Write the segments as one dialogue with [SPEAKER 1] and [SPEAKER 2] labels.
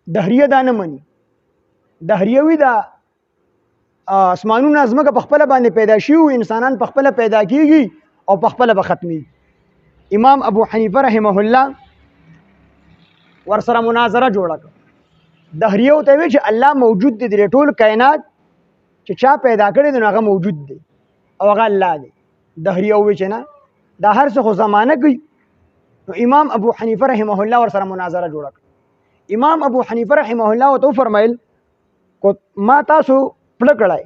[SPEAKER 1] دهریه دا نه مني. دهریوي دا اسمانونه ځمکه په خپله باندې پیدا شي، انسانان په خپله پیدا کیږي او په خپله به ختمي. امام ابو حنیفه رحمه الله ورسره مناظره جوړه کړه. دهریه ورته وی چې الله موجود دی، د ټول کائنات چې چا پیدا کړی دی نو هغه موجود دی او هغه الله دی. دهریه وی چې نه، دا هر څه خو زمانه کوي. نو امام ابو حنیفه رحمه الله ورسره مناظره جوړه کړه. امام ابو حنیفه رحمه الله ورته وفرمیل کو ما تاسو پړه کړای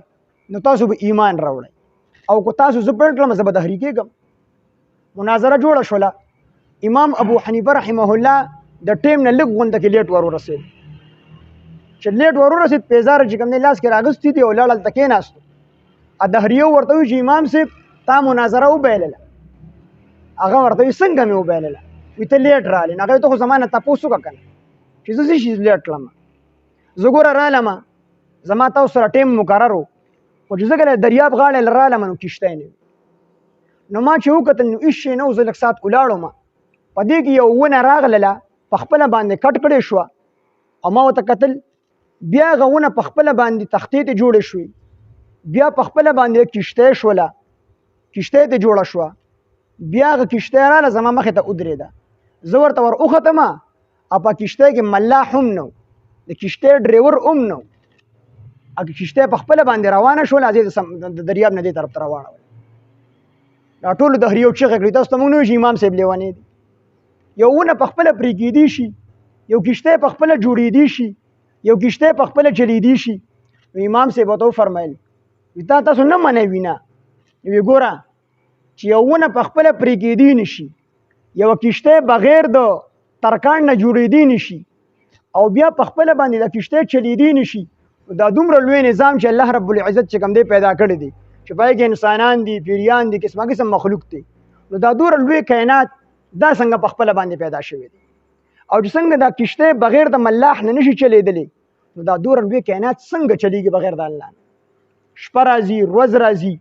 [SPEAKER 1] نو تاسو به ایمان راوړئ، او کو تاسو زه پړ کړم زه به دهری کېږم. مناظره جوړه شوله. امام ابو حنیفه رحمه الله د ټیم نه لږ غونډه کې لیټ ورسېد. چې لیټ ورسېد پیزار چې کوم دی لاس کې راغستې دي او لاړ هلته کېناستو. دهریه ورته وایي چې امام صاحب تا مناظره وبایلله. هغه ورته وایي څنګه مې وبایلله؟ وایي ته لیټ رالې. نو هغه وایي ته خو زما نه تپوس وکړه که نه چې زه څه شي لیټ تلم. زه ګوره رالم، زما تاسو سره ټیم مقرر و، خو چې زه کله دریاب غاړې له رالم نو کښتۍ نه وي. نو ما چې وکتل نو هېڅ شی نه و. زه لږ ساعت ولاړم، په دې کې یو ونه راغلله په خپله باندې کټ کړې شوه او ما ورته کتل. بیا هغه ونه په خپله باندې تختې ته جوړې شوې، بیا په خپله باندې کښتۍ شوله، کښتۍ ته جوړه شوه. بیا هغه کښتۍ راله زما مخې ته ودرېده. زه ورته ور وختم او په کښتۍ کې ملاح هم نه و، د کښتۍ ډریور هم نه و. هغه کښتۍ په خپله باندې روانه شوله، زه د دریاب نه دې طرف ته روانه وم. دا ټولو دهریو چغې کړې. تاسو ته موږ نه وایو چې امام صاحب لیونی دی. یو ونه په خپله پرې کېدی شي، یو کښتۍ په خپله جوړېدی شي، یو کښتۍ په خپله چلېدی شي. نو امام صاحب ورته وفرمیل تاسو نه منئ وینه؟ وی ګوره چې یو ونه په خپله پرې کېدی نه شي، یوه کښتۍ بغیر د ترکاڼ نه جوړېدی نه شي، او بیا په خپله باندې د کښتۍ چلېدی نه شي. دا دومره لوی نظام چې الله رب العزت چې کوم دی پیدا کړی دی، چې پای کې انسانان دي، پیریان دي، قسمه قسم مخلوق دی، نو دا دومره لوی کائنات دا څنګه په خپله باندې پیدا شوی دی؟ او چې څنګه دا کښتۍ بغیر د ملاح نه نشي چلېدلی، نو دا دومره لوی کائنات څنګه چلیږي بغیر د الله نه؟ شپه راځي، ورځ راځي،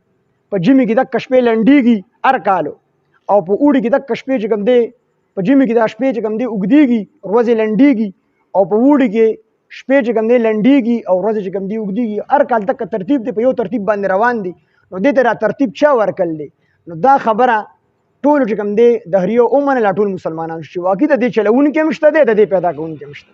[SPEAKER 1] په ژمي کې دغه شپې لنډېږي هر کالو، او په اوړي کې دغه شپې چې کوم دی، په ژمي کې دا شپې چې کوم دی اوږدېږي، ورځې لنډېږي، او په اوړي کې شپې چې کوم دی لنډېږي او ورځې چې کوم دی اوږدېږي. هر کال دغه ترتیب دی، په یو ترتیب باندې روان دی. نو دې ته را ترتیب چا ورکړل دی؟ نو دا خبره ټولو چې کوم دی دهریو ومنله، ټول مسلمانان چې واقعي د دې چلوونکي هم شته دی، د دې پیدا کوونکي هم شته.